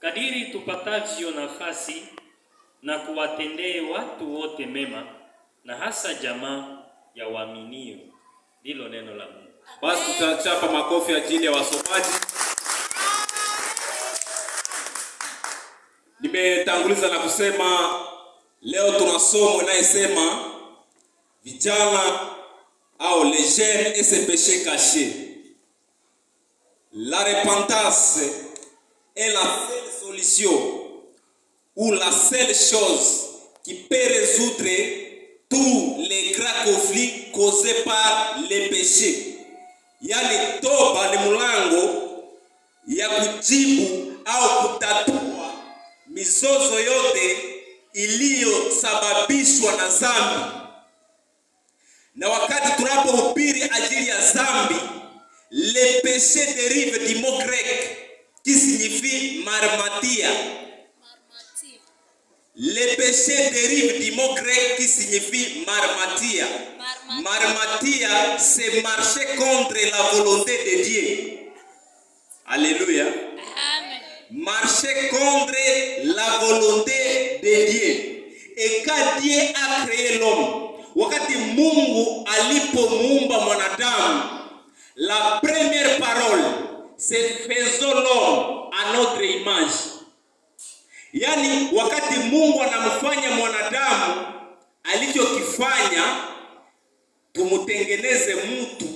kadiri tupatavyo nafasi na kuwatendee watu wote mema, na hasa jamaa ya waaminio. Ndilo neno la Mungu. Basi tutachapa makofi ajili ya wasomaji. Nimetanguliza na kusema leo tuna somo inayosema vijana au les jeunes et ses péchés cachés. La repentance est la seule solution ou la seule chose qui peut résoudre tous les grands conflits causés par les péchés. Yani toba ni mlango ya kujibu au kutatua mizozo yote iliyosababishwa na dhambi. Na wakati tunapohubiri ajili ya dhambi, le péché dérive du mot grec qui signifie marmatia. Le péché dérive du mot grec qui signifie marmatia. Marmatia, c'est marcher contre la volonté de Dieu. Alléluia. Amen. Marcher contre la volonté de Dieu. Et quand Dieu a créé l'homme, wakati Mungu alipomuumba mwanadamu, la première parole, c'est faisons l'homme à notre image. Yani wakati Mungu anamfanya mwanadamu, alichokifanya tumutengeneze mtu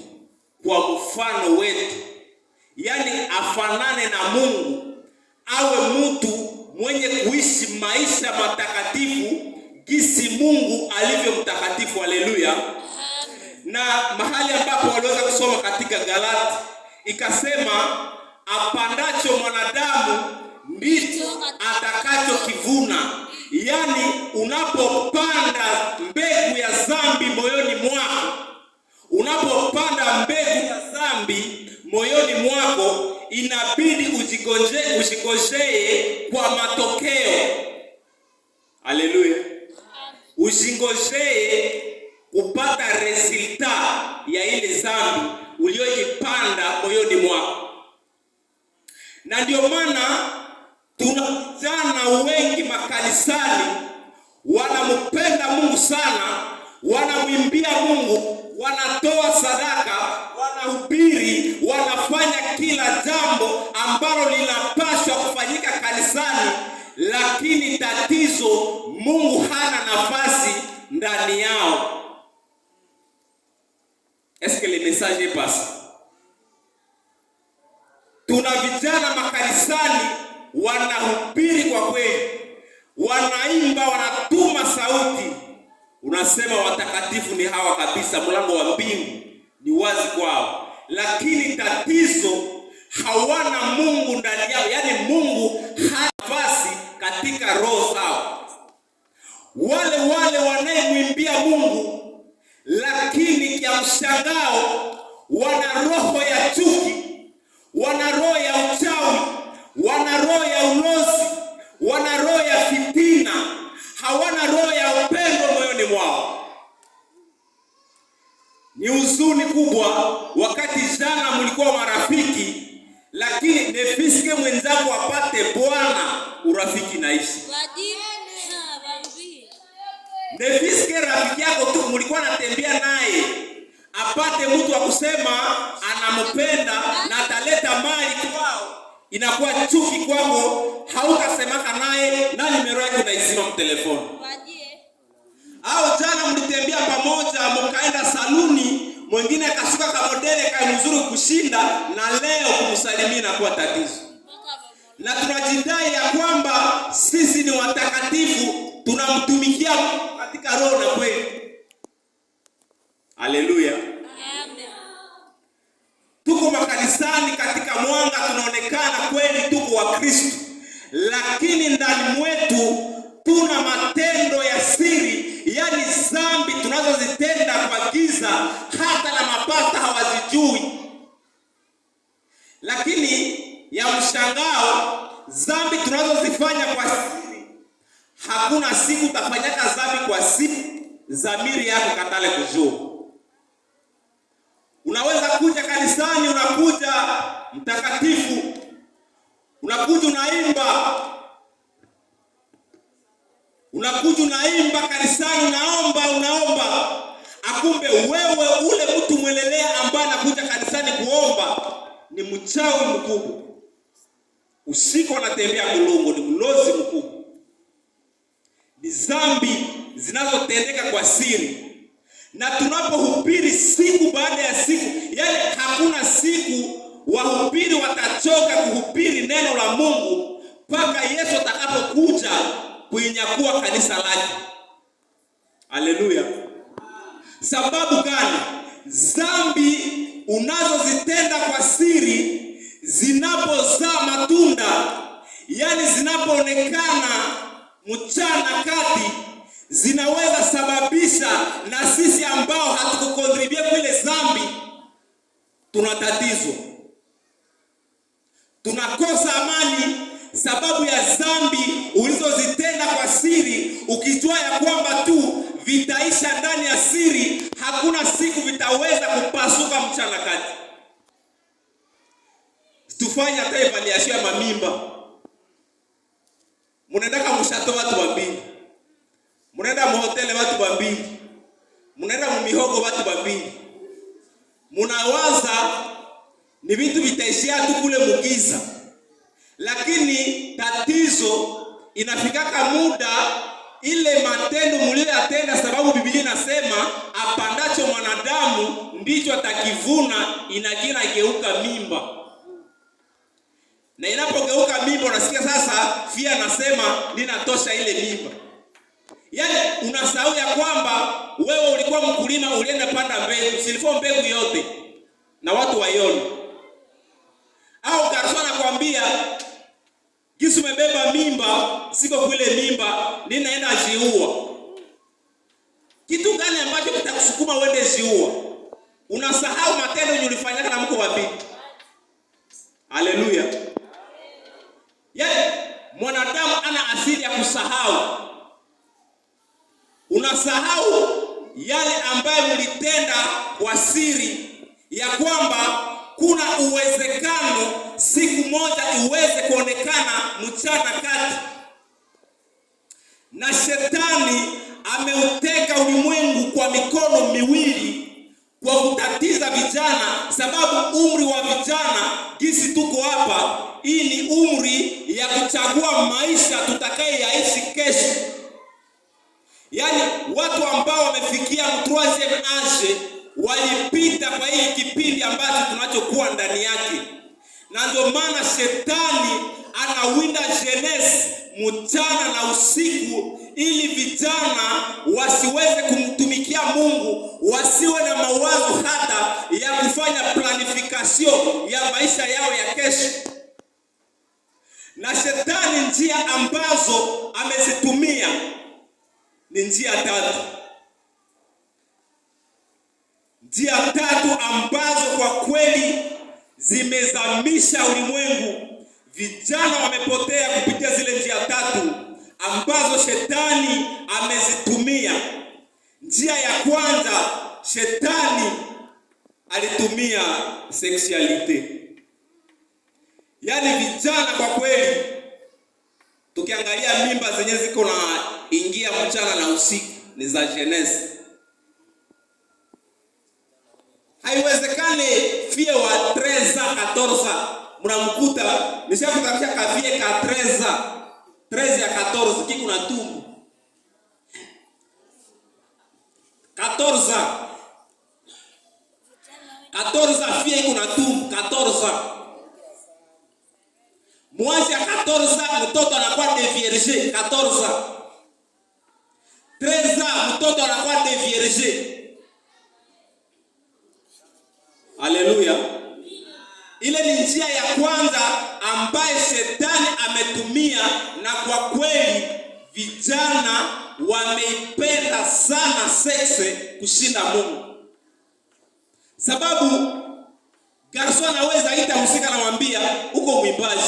kwa mfano wetu. Yani afanane na Mungu, awe mtu mwenye kuishi maisha matakatifu gisi Mungu alivyo mtakatifu. Haleluya. Na mahali ambapo waliweza kusoma katika Galati ikasema apandacho mwanadamu ndicho atakachokivuna. Yani unapopanda mbegu ya dhambi moyoni mwako, unapopanda mbegu ya dhambi moyoni mwako, inabidi ujingojee kwa matokeo. Haleluya. Ujingojee kupata resulta ya ile dhambi uliyoipanda moyoni mwako. Na ndio maana tuna vijana wengi makanisani wanampenda Mungu sana, wanamwimbia Mungu, wanatoa sadaka, wanahubiri, wanafanya kila jambo ambalo linapaswa kufanyika kanisani, lakini tatizo Mungu hana nafasi ndani yao. Est-ce que le message est passé? Tuna vijana makanisani wanahubiri kwa kweli, wanaimba, wanatuma sauti, unasema watakatifu ni hawa kabisa, mlango wa mbingu ni wazi kwao, lakini tatizo hawana Mungu ndani yao. Yani Mungu hana nafasi katika roho zao. Wale wanayemwimbia Mungu, lakini kia mshangao wana roho ya chuki, wana roho ya uchawi, wana roho ya ulozi, wana roho ya fitina, hawana roho ya upendo moyoni mwao. Ni huzuni kubwa wakati jana mlikuwa marafiki, lakini nefiske mwenzako apate Bwana, urafiki naishi. Nefiske rafiki yako tu mlikuwa natembea naye apate mtu wa kusema anampenda na ataleta mali kwao, inakuwa chuki kwako, hautasemaka naye na nimero yake unaizima mtelefoni. Au jana mlitembea pamoja, mkaenda saluni, mwingine akashuka kama modele kama mzuri kushinda, na leo kumsalimia na kuwa tatizo. Na tunajidai ya kwamba sisi ni watakatifu, tunamtumikia katika roho na kweli. Haleluya. Tuko makanisani katika mwanga, tunaonekana kweli tuko wa Kristo, lakini ndani mwetu tuna matendo ya siri, yani dhambi tunazozitenda kwa giza, hata na mapasta hawazijui. Lakini ya mshangao, dhambi tunazozifanya kwa siri, hakuna siku utafanyaka dhambi kwa siri dhamiri yako katale kujua. Unaweza kuja kanisani, unakuja mtakatifu, Unakuja unaimba kanisani, unaomba. Akumbe wewe ule mtu mwelelea ambaye anakuja kanisani kuomba ni mchawi mkubwa. Usiku anatembea kulongo, ni mlozi mkubwa. Ni dhambi zinazotendeka kwa siri. Na tunapohubiri siku baada ya siku, yani hakuna siku wahubiri watachoka kuhubiri neno la Mungu mpaka Yesu atakapokuja kuinyakua kanisa lake. Haleluya. Sababu gani? Dhambi unazozitenda kwa siri zinapozaa matunda, yani zinapoonekana mchana kati, zinaweza sababisha na sisi ambao hatukukontribute kule dhambi tunatatizwa. Tunakosa amani sababu ya dhambi ulizozitenda kwa siri, ukijua ya kwamba tu vitaisha ndani ya siri, hakuna siku vitaweza kupasuka mchana kati. Tufanye hata evaluation ya mamimba. Munaenda kama mshato watu wabili, munaenda mhotele watu wabili, munaenda mumihogo watu wabili, munawaza ni vitu vitaishia tu kule mugiza. Lakini tatizo inafikaka muda ile matendo mlioyatenda, sababu Biblia inasema apandacho mwanadamu ndicho atakivuna, inakina geuka mimba. Na inapogeuka mimba, unasikia sasa fia nasema ninatosha ile mimba. Yaani unasahau ya kwamba wewe ulikuwa mkulima, ulienda panda mbegu, silifo mbegu yote na watu waione. Au garso anakuambia Yesu umebeba mimba, siko kule mimba, ninaenda jiua. Kitu gani ambacho kitakusukuma uende jiua? Unasahau matendo ulifanyaka na mko wapi? Haleluya. Yaani mwanadamu ana asili ya kusahau. Unasahau yale ambayo mlitenda kwa siri, ya kwamba kuna uwezekano siku moja iweze kuonekana mchana kati. Na shetani ameuteka ulimwengu kwa mikono miwili kwa kutatiza vijana, sababu umri wa vijana gisi tuko hapa, hii ni umri ya kuchagua maisha tutakaye yaishi kesho. Yaani watu ambao wamefikia troisieme age walipita kwa hii kipindi ambacho tunachokuwa ndani yake. Na ndio maana shetani anawinda jeunesse mchana na usiku, ili vijana wasiweze kumtumikia Mungu, wasiwe na mawazo hata ya kufanya planification ya maisha yao ya kesho. Na shetani njia ambazo amezitumia ni njia tatu. Njia tatu ambazo kwa kweli zimezamisha ulimwengu. Vijana wamepotea kupitia zile njia tatu ambazo shetani amezitumia. Njia ya kwanza, shetani alitumia sexuality. Yaani vijana kwa kweli, tukiangalia mimba zenye ziko na ingia mchana na usiku ni za jeunesse. Haiwezekane fie wa 13 14 mnamkuta nishakutanisha kafie ka 13 ya 14 kiku na tumbo 14 fie iko na tumbo 14. Mwanzo ya 14 mtoto anakuwa de vierge 14. 13 mtoto anakuwa de vierge. Haleluya. Ile ni njia ya kwanza ambaye shetani ametumia, na kwa kweli vijana wameipenda sana sexe kushinda Mungu. Sababu garso anaweza ita msika na mwambia uko mwimbaji,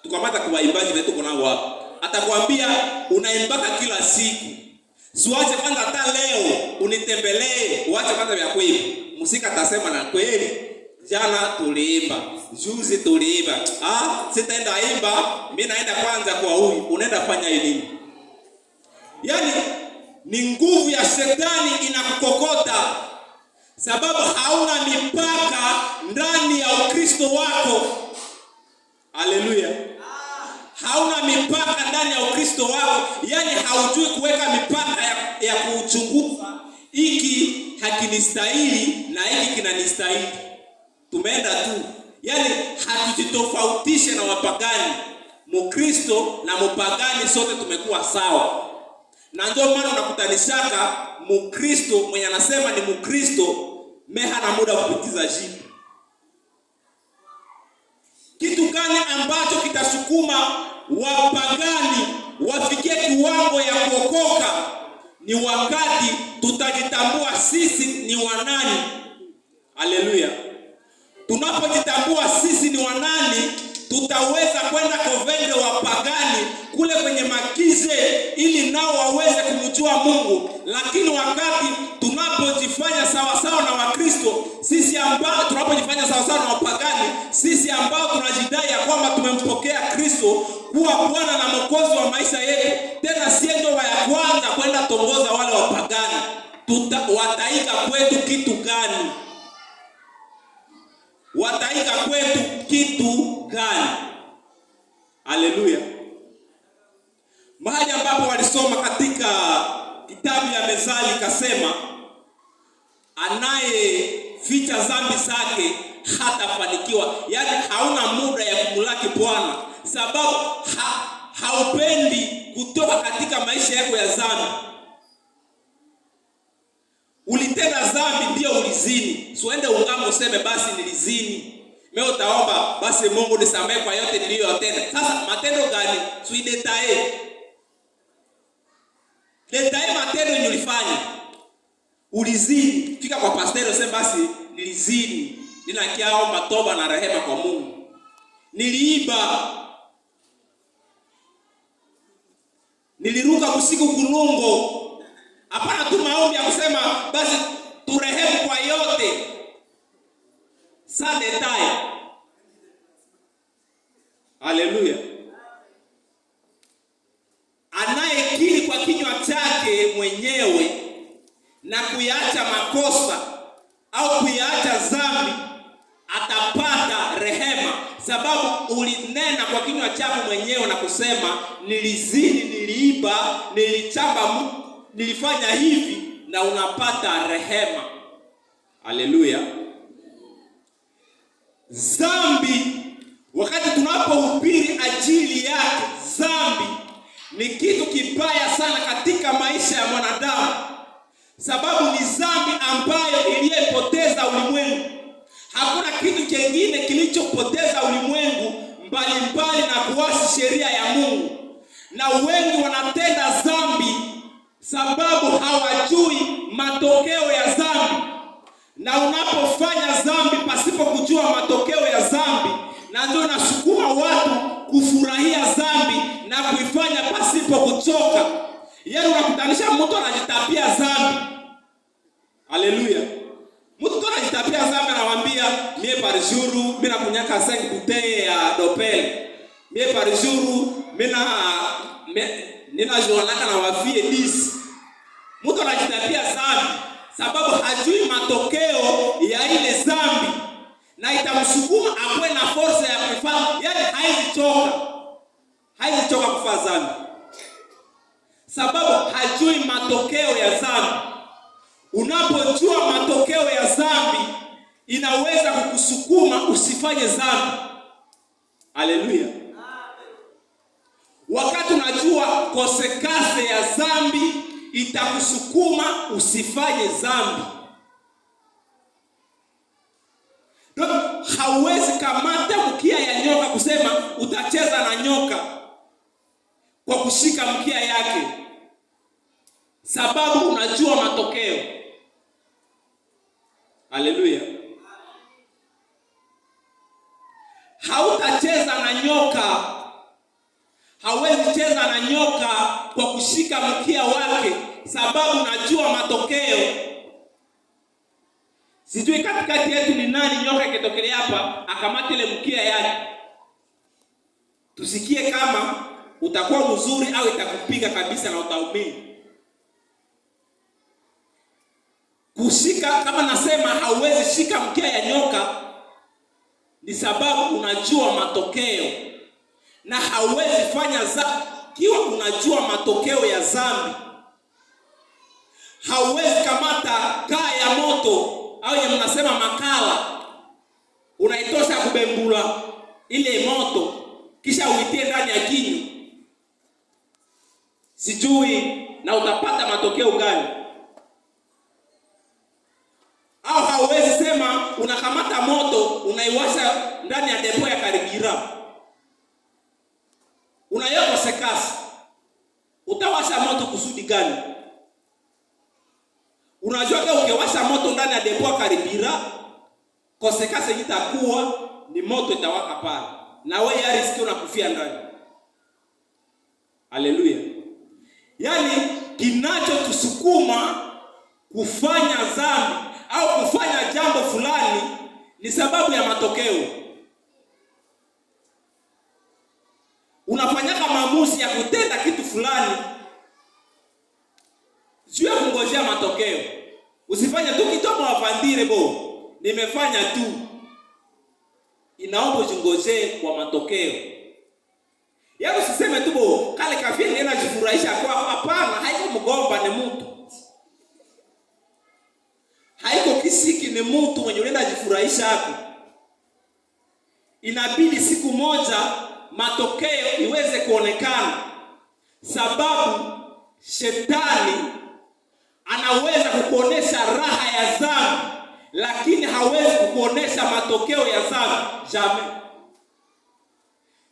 tukamata kwa waimbaji na tuko nao hapa. Atakwambia unaimbaka kila siku. Siwache kwanza hata leo unitembelee, uache kwanza vya kweli. Musika atasema na kweli Jana tuliimba, juzi tuliimba. Sitaenda imba, mimi naenda kwanza kwa huyu. Unaenda fanya nini? Yaani ni nguvu ya shetani inakukokota, sababu hauna mipaka ndani ya Ukristo wako. Haleluya. Hauna mipaka ndani ya Ukristo wako. Yaani haujui kuweka mipaka ya kuchunguza, hiki hakinistahili na hiki kinanistahili. Tumeenda tu. Yaani hatujitofautishe na wapagani. Mkristo na mpagani sote tumekuwa sawa. Na ndio maana unakutanishaka Mkristo mwenye anasema ni Mkristo hana muda kupitiza jibu. Kitu gani ambacho kitasukuma wapagani wafikie kiwango ya kuokoka? Ni wakati tutajitambua sisi ni wanani. Haleluya. Tunapojitambua sisi ni wanani, tutaweza kwenda kovende wapagani kule kwenye makize ili nao waweze kumjua Mungu. Lakini wakati tunapojifanya sawa sawa na Wakristo, sisi ambao tunapojifanya sawa sawa na wapagani, sisi ambao tunajidai ya kwamba tumempokea Kristo kuwa Bwana na Mwokozi wa maisha yetu, tena sie ndio wa kwanza kwenda tongoza wale wapagani, wataiga kwetu kitu gani? Wataiga kwetu kitu gani? Haleluya. Mahali ambapo walisoma katika kitabu ya Mezali kasema, anayeficha dhambi zake hatafanikiwa. Yaani hauna muda ya kumlaki Bwana, sababu haupendi kutoka katika maisha yako ya dhambi. Ulitenda dhambi ndio ulizini. Usiende ungamo useme basi nilizini. Mimi utaomba basi Mungu nisamehe kwa yote niliyotenda. Sasa matendo gani? Suidetae. Detae matendo nilifanya. Ulizini. Fika kwa pastor useme basi nilizini. Ninakiaomba toba na rehema kwa Mungu. Niliiba. Niliruka usiku kulungo. Hapana tu maombi ya kusema basi turehemu kwa yote. Sa detail. Haleluya. Anayekiri kwa kinywa chake mwenyewe na kuyaacha makosa au kuyaacha dhambi atapata rehema, sababu ulinena kwa kinywa chako mwenyewe na kusema nilizini, niliiba, nilichamba, nilifanya hivi, na unapata rehema. Haleluya. Dhambi, wakati tunapohubiri ajili yake, dhambi ni kitu kibaya sana katika maisha ya mwanadamu, sababu ni dhambi ambayo iliyepoteza ulimwengu. Hakuna kitu kingine kilichopoteza ulimwengu mbalimbali na kuasi sheria ya Mungu. Na wengi wanatenda dhambi sababu hawajui matokeo ya dhambi. Na unapofanya dhambi pasipo kujua matokeo ya dhambi, na ndio nasukuma watu kufurahia dhambi na kuifanya pasipo kuchoka. Yeye unakutanisha mtu anajitapia dhambi. Haleluya. Mtu anajitapia dhambi anawaambia mie par jour mimi nakunyaka 5 bouteilles ya dopel. Mie par jour nina joanaka na wafie 10. Mtu anajitapia dhambi sababu hajui matokeo ya ile dhambi, na itamsukuma akwe na force ya kufanya. Yaani haizichoka kufanya dhambi sababu hajui matokeo ya dhambi. Unapojua matokeo ya dhambi, inaweza kukusukuma usifanye dhambi. Haleluya. Wakati unajua konsekwensi ya dhambi, itakusukuma usifanye dhambi. Hauwezi kamata mkia ya nyoka kusema utacheza na nyoka kwa kushika mkia yake, sababu unajua matokeo. Haleluya. Hautacheza na nyoka. Hauwezi cheza na nyoka kwa kushika mkia wake, sababu unajua matokeo. Sijui katikati yetu ni nani nyoka ikitokelea hapa akamate ile mkia yake. Tusikie kama utakuwa mzuri au itakupiga kabisa na utaumia. Kushika, kama nasema hauwezi shika mkia ya nyoka, ni sababu unajua matokeo, na hauwezi fanya dhambi kiwa unajua matokeo ya dhambi. Hauwezi kamata kaa ya moto au ya mnasema makala, unaitosha kubembula ile moto kisha uitie ndani ya kinywa, sijui na utapata matokeo gani. Au hauwezi sema unakamata moto unaiwasha ndani ya depo ya karibira, unayoko sekasi, utawasha moto kusudi gani? Unajua kama ukiwasha moto ndani ya depo ya karibira, kosekase itakuwa ni moto itawaka pale, na wewe riski unakufia ndani. Haleluya. Yaani kinachotusukuma kufanya dhambi au kufanya jambo fulani ni sababu ya matokeo. Unafanyaka maamuzi ya kutenda kitu fulani, sio ya kungojea matokeo. Usifanye tu kitomo wafandire nimefanya tu. Inaomba ujingojee kwa matokeo. Yaani usiseme tu kale kafiri nena jifurahisha kwa hapana, haiko mgomba ni mtu. Haiko kisiki ni mtu mwenye unaenda jifurahisha hapo. Inabidi siku moja matokeo iweze kuonekana, sababu shetani anaweza kukuonesha raha ya dhambi, lakini hawezi kukuonesha matokeo ya dhambi. Jamais.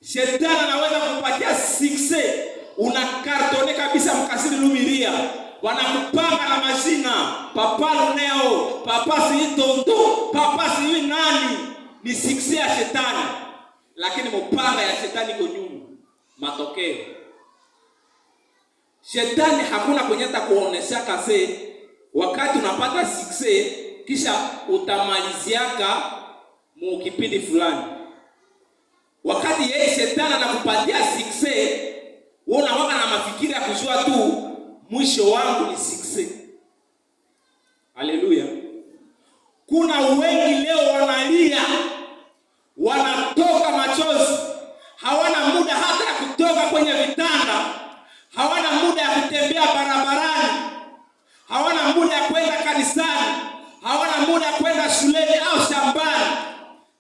Shetani anaweza kukupatia success, unakartone kabisa mkasiri lumiria, wanakupanga na majina, papa Luneo, papa Siitondo, papa si nani, ni success ya shetani. Lakini mpanga ya shetani iko nyuma, matokeo. Shetani hakuna kunyata kuonesha kase wakati unapata success kisha utamaliziaka mu kipindi fulani. Wakati yeye shetani anakupatia success, wewe unakuwa na mafikiri ya kujua tu mwisho wangu ni success. Haleluya. Kuna wengi leo wanalia, wanatoka machozi, hawana muda hata ya kutoka kwenye vitanda, hawana muda ya kutembea barabarani, hawana muda ya kwenda kanisani, hawana muda ya kwenda shuleni au shambani.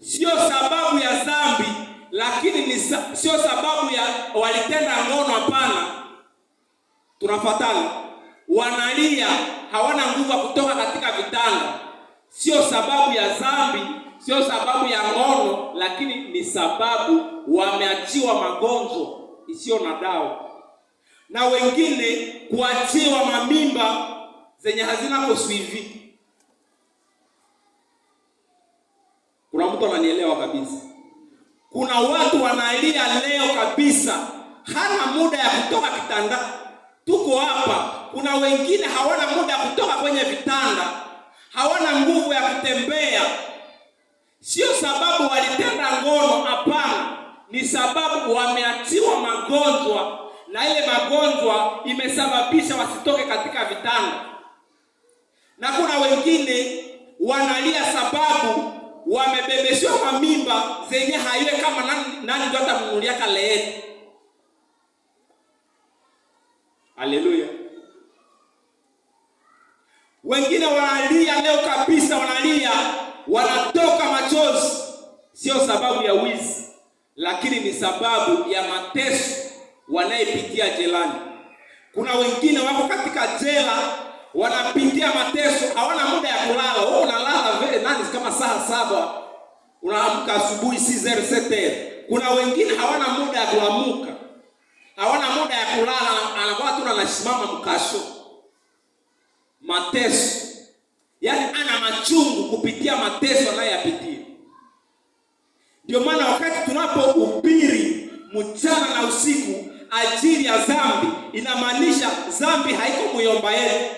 Sio sababu ya dhambi, lakini sio sababu ya walitenda ngono, hapana. Tunafuatana. Wanalia, hawana nguvu ya kutoka katika vitanda. Sio sababu ya dhambi, sio sababu ya ngono, lakini ni sababu wameachiwa magonjwa isiyo na dawa. Na wengine kuachiwa mamimba zenye hazina kusuivi. Kuna mtu ananielewa kabisa. Kuna watu wanalia leo kabisa, hana muda ya kutoka kitanda. Tuko hapa, kuna wengine hawana muda ya kutoka kwenye vitanda, hawana nguvu ya kutembea. Sio sababu walitenda ngono, hapana. Ni sababu wameachiwa magonjwa, na ile magonjwa imesababisha wasitoke katika vitanda. Na kuna wengine wanalia sababu wamebebeshwa mamimba zenye haiwe kama nani ndio atamunulia kaleeti. Haleluya. Wengine wanalia leo kabisa, wanatoka machozi, sio sababu ya wizi, lakini ni sababu ya mateso wanayepitia jelani. Kuna wengine wako katika jela wanapitia mateso, hawana muda ya kulala. Wewe unalala vile nani kama saa 7, unaamka asubuhi 6:07. Kuna wengine hawana muda ya kuamka, hawana muda ya kulala, anakuwa tu anasimama mkasho. Mateso, yaani ana machungu kupitia mateso anayoyapitia. Ndio maana wakati tunapohubiri mchana na usiku ajili ya dhambi, inamaanisha dhambi haiko muyomba yetu,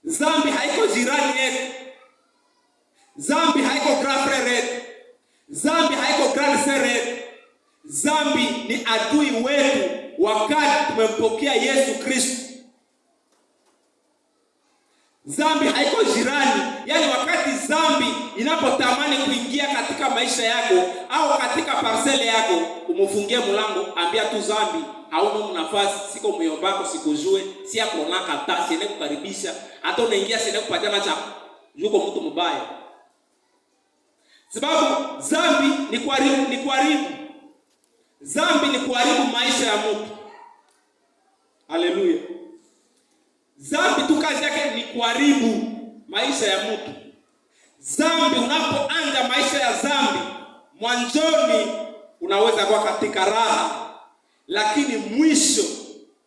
dhambi haiko jirani yetu, Zambi haiko grand frère, zambi haiko grand sœur. Zambi ni adui wetu wakati tumempokea Yesu Kristo. Zambi haiko jirani, yani wakati zambi inapotamani kuingia katika maisha yako au katika parcele yako, umufungie mlango, ambia tu zambi, hauna nafasi, siko myombako, sikujue, si yako naka ta, siene kukaribisha, hata unaingia siene kupatana cha yuko mtu mbaya. Sababu zambi ni kuharibu. Zambi ni kuharibu maisha ya mtu. Haleluya. Zambi tu kazi yake ni kuharibu maisha ya mtu. Zambi, unapoanza maisha ya zambi, mwanzoni unaweza kuwa katika raha, lakini mwisho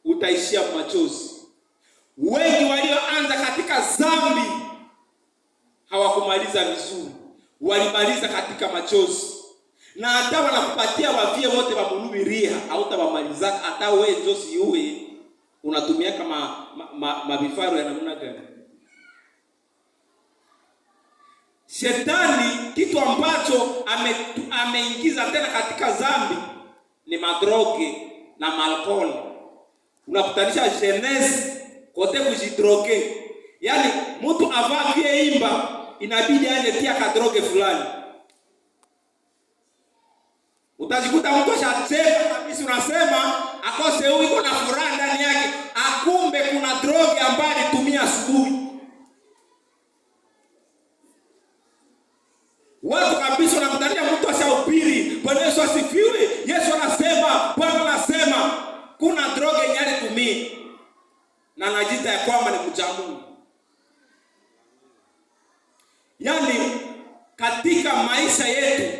utaishia machozi. Wengi walioanza katika zambi hawakumaliza vizuri, walimaliza katika machozi. Na hata wanakupatia wavie wote wamulubiria, hautabamaliza hata wewe ndio siuwe. Unatumia kama mabifaru ya namna gani? Shetani kitu ambacho ameingiza tena katika zambi ni madroge na malkol. Unakutanisha jeunesse kote kujidroge. Yaani mtu avavie imba inabidi aje tia kadroge fulani. Utajikuta mtu ashacheka kabisa, unasema akose huyu iko na furaha ndani yake, akumbe kuna droge ambayo alitumia asubuhi. Watu kabisa wanamtania mtu ashahubiri, Bwana Yesu asifiwe, Yesu anasema, Bwana anasema, kuna droge yenye alitumia na anajiita ya kwamba ni mcha Mungu. Yaani katika maisha yetu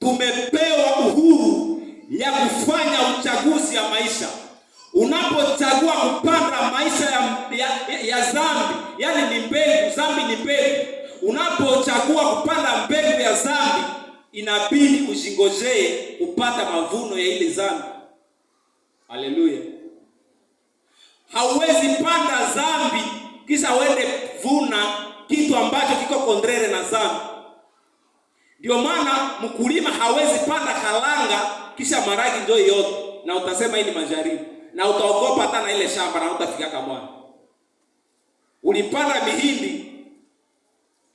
tumepewa uhuru ya kufanya uchaguzi ya maisha. Unapochagua kupanda maisha ya zambi, yani ni mbegu, zambi ni mbegu. Unapochagua kupanda mbegu ya zambi, inabidi ushingojee kupata mavuno ya ile zambi. Haleluya. Hauwezi panda zambi kisha uende vuna kitu ambacho kiko kontrere na zambi. Ndio maana mkulima hawezi panda kalanga kisha maragi ndio yote, na utasema hii ni majaribu, na utaogopa hata na ile shamba na utafika kama. Ulipanda mihindi,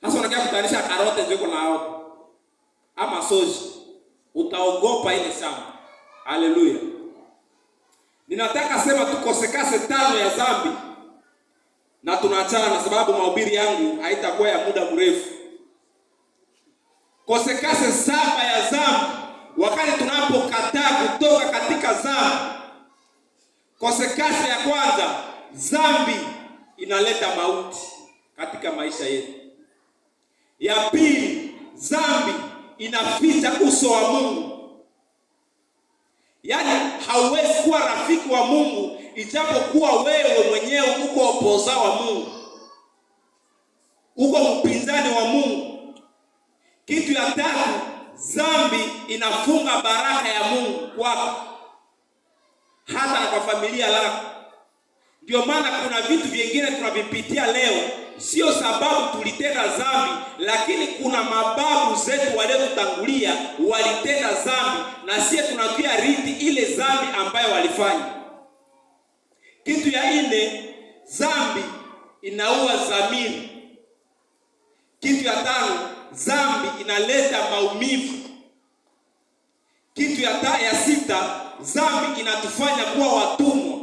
hasa unakia kutanisha karote ndio kuna hapo, ama soji, utaogopa ile shamba. Haleluya. Ninataka sema tukosekase 5 ya zambi na tunaachana, na sababu mahubiri yangu haitakuwa ya muda mrefu. Kosekase 7 ya zambi wakati tunapokataa kutoka katika zambi. Kosekase ya kwanza, zambi inaleta mauti katika maisha yetu. Ya pili, zambi inaficha uso wa Mungu. Yaani hauwezi kuwa rafiki wa Mungu ijapokuwa wewe mwenyewe uko opoza wa Mungu, uko mpinzani wa Mungu. Kitu ya tatu, zambi inafunga baraka ya Mungu kwako, hata na kwa familia lako. Ndio maana kuna vitu vingine tunavipitia leo, sio sababu tulitenda zambi, lakini kuna mababu zetu waliotutangulia walitenda zambi, na sisi tunakia riti ile zambi ambayo walifanya. Kitu ya 4, zambi inaua dhamiri. Kitu ya 5, zambi inaleta maumivu. Kitu ya 6, zambi inatufanya kuwa watumwa.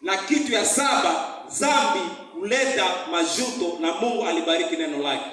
Na kitu ya 7, zambi huleta majuto, na Mungu alibariki neno lake.